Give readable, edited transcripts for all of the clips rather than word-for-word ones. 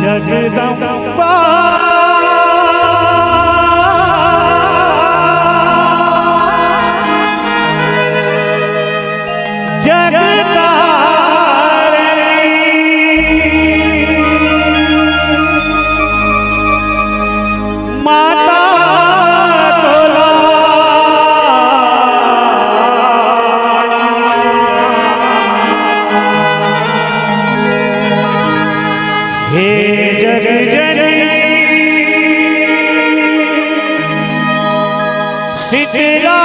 जगदम्बा माता तोला हे जग जननी सितरा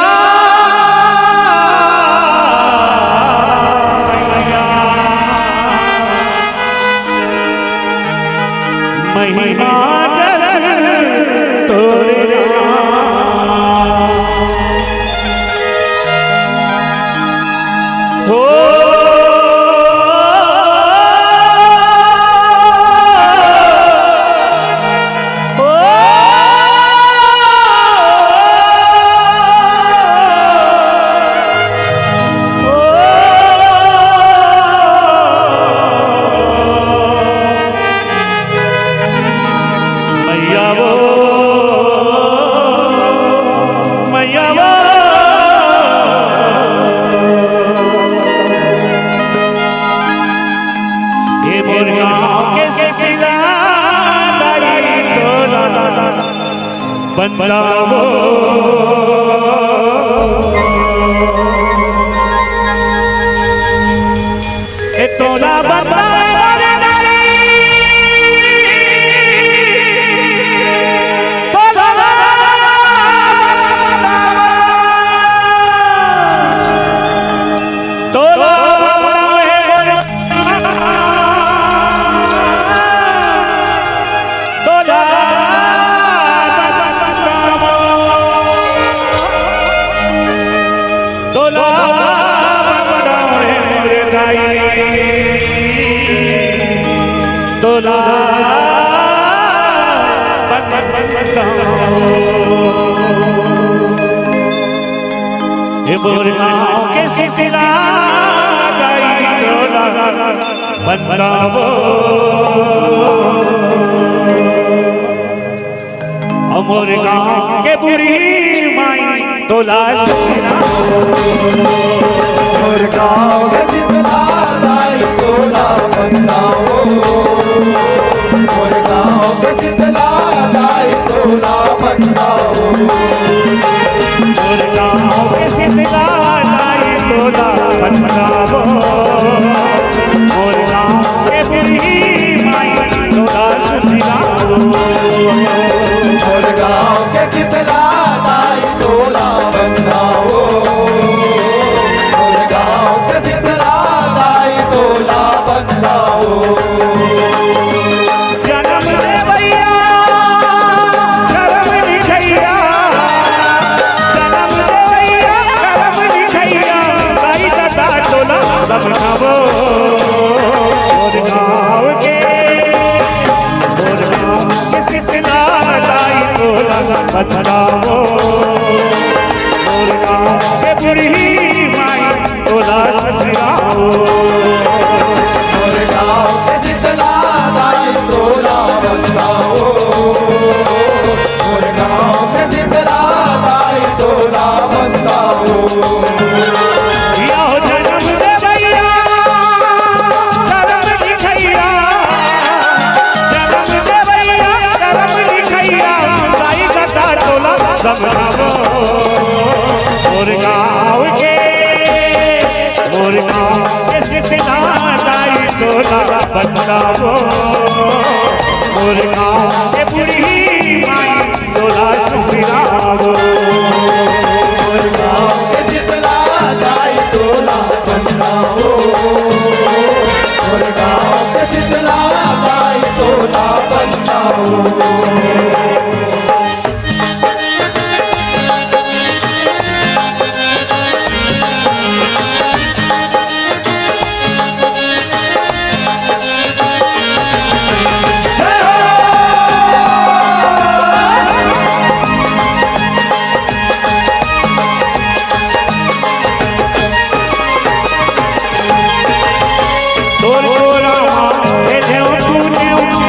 महिमा बंदावो ए तोला बंदा तोला गाँव के सिलसिला तोला बंदावो अमोर गाँव के बुरी माई तोला अमोर गाँव के सिलसिला तोला बंदावो अमोर गाँव के सिलसिला तोला बंदावो अमोर गाँव के सिलसिला तोला बंदावो अमोर गाँव के बुरी माई तोला सुनावो अमोर गाँव के सिलसिला तोला बंदावो अमोर गाँव के सिलसिला तोला बंदावो जन्म दे भैया करम लिखैया जन्म दे भैया करम लिखैया भाई दादा तोला बंदावो और गाँव के सिलसिला तोला बंदावो और गाँव के बुरी माई तोला सुनावो अमोर गाँव के सिलसिला तोला बंदावो अमोर गाँव के सिलसिला तोला बंदावो यो जन्म दे भैया करम लिखैया जन्म दे भैया करम लिखैया भाई दादा तोला बंदावो और गाँव के सिलसिला तोला बंदावो और गाँव के बुरी माई तोला सुनावो अमोर गाँव के सिलसिला तोला बंदावो अमोर गाँव के सिलसिला तोला बंदावो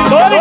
तोर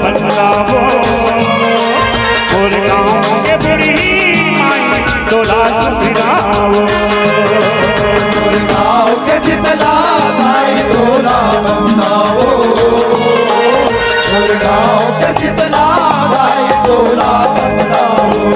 बदलावो और गाँव के बुढ़ी माई तोला सुधरावो और गाँव के शीतला दाई तोला बदलावो और गाँव के शीतला दाई तोला बदलावो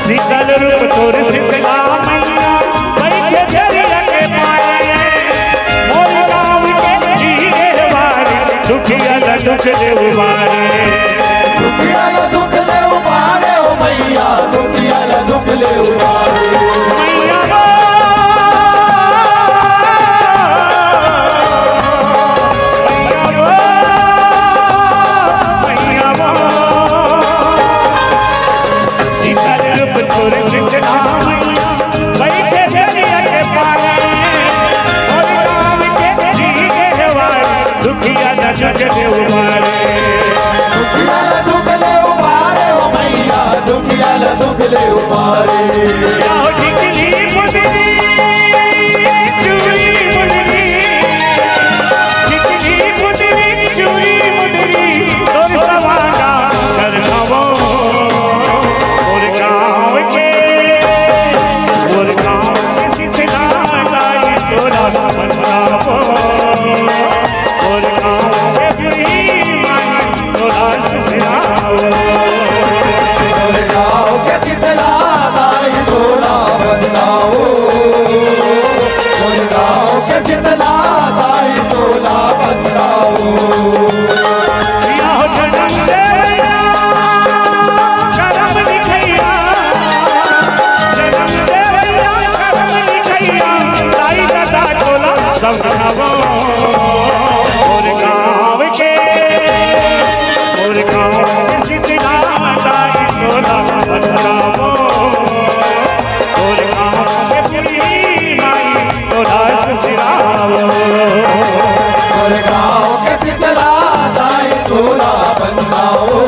शीतल रूप तोर शीतला मैया बैठे झरिया के पाए मोर गाँव के जीरे वारे दुखिया न दुख दे उबारे दुखिया ला दुख ले उबारे ओ मैया दुखिया ला दुख ले उबारे मैया तोर शीतला मैया बैठे झरिया के पाए और गाँव के जीरे वारे दुखिया न दुख दे उबारे दुखिया ला दुख ले उबारे ओ मैया दुखिया ला दुख ले उबारे जाओ टिकली मुंदरी चूड़ी मुंदरी टिकली मुंदरी चूड़ी मुंदरी तोर सवाना कर खावो और गाँव के शीतला दाई तोला बदलावो और गाँव के बुढ़ी माई तोला सुधरावो और गाँव के शीतला दाई तोला बदलावो और गाँव के शीतला दाई तोला बदलावो याहो जन्म देवैया करम लिखैया जन्म देवैया करम लिखैया दाई दादा तोला समझावो और गाँव के शीतला दाई तोला बदलावो और गाँव के बुढ़ी माई तोला सुधरावो और गाँव के शीतला दाई तोला बदलावो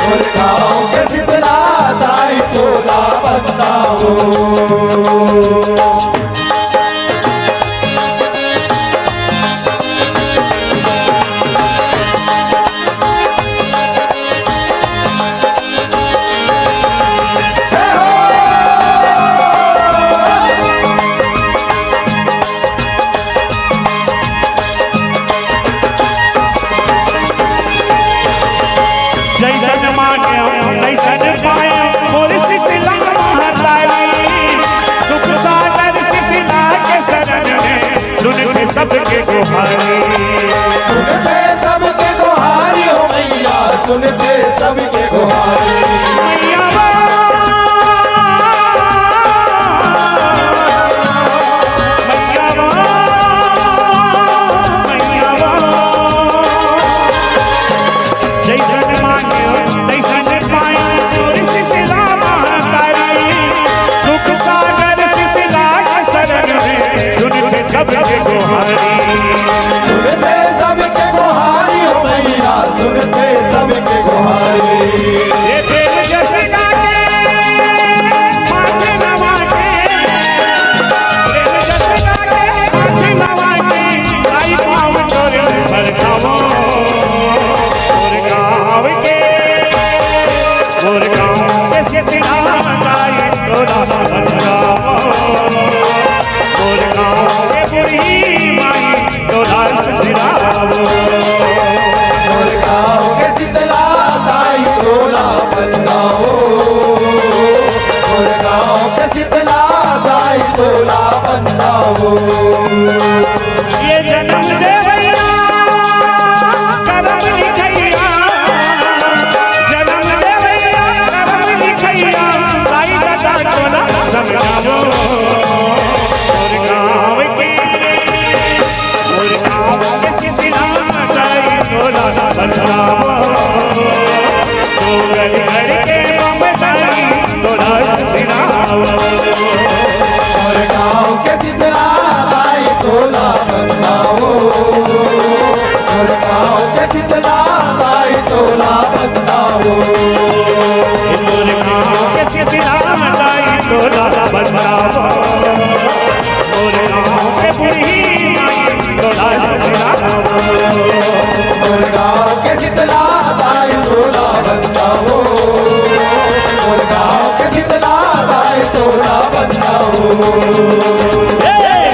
और गाँव के शीतला दाई तोला बदलावो जैसन मांगे तैसन पाए मोर शीतला महतारी सुख सागर शीतला के शरण में सुन के सबके गुहारी सुनते सबके गुहारी हो मैया सुनते सबके गुहारी मैया जैसन मांगे तैसन पाए मोर शीतला महतारी सुख सागर शीतला के शरण में सुन के सबके गुहारी सुनते सबके गुहारी हो मैया सुनते सबके गुहारी ये देव जैसे लागे माथे नवा के देव जैसे लागे माथे नवा के आई पाँव तोरे पर खावो और गाँव के शीतला दाई तोला बदलावो और गाँव के बुढ़ी माई तोला सुधरावो और गाँव के शीतला दाई तोला बदलावो और गाँव के शीतला दाई तोला बदलावो ये जन्म देवैया करम लिखैया जन्म देवैया करम लिखैया दाई दादा तोला समझावो और गाँव के शीतला दाई तोला बदलावो तो गली करके ममताई तोला सिराओ और गाँव के शीतला दाई तोला बंधाओ और गाँव के शीतला दाई तोला बंधाओ मोरे गाँव के शीतला दाई तोला बंधाओ मोरे गाँव के बुढ़ी माई तोला सिराओ और गाँव के शीतला दाई तोला बंधाओ और गाँव के शीतला दाई तोला बंधाओ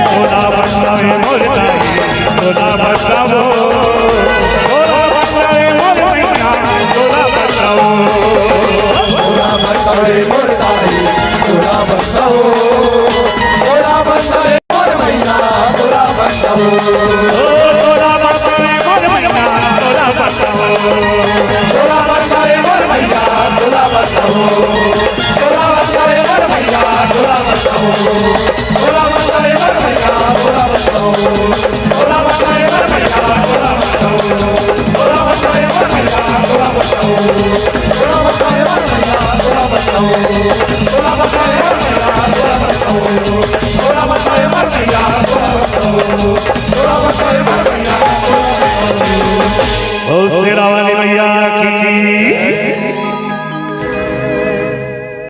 तोला बंधावे मोर दाई तोला बंधाओ तोला बंधावे मोर मैया तोला बंधाओ तोला बंधावे मोर दाई तोला बंधाओ तोला बंधावे मोर मैया तोला बंधाओ तोला बंधावे मोर मैया तोला बंधाओ तोला बंधावे मोर मैया तोला बंधाओ तोला बंधावे मोर मैया तोला बंधाओ तोला बंधावे मोर मैया तोला बंधाओ तोला बंधावे मोर मैया तोला बंधाओ तोला बंधावे मोर मैया तोला बंधाओ तोला बंधावे मोर मैया तोला बंधाओ तोला बंधावे मोर मैया तोला बंधाओ तोला बंधावे मोर मैया तोला बंधाओ तोला बंधावे मोर मैया तोला बंधाओ ओ शेरा वाली मैया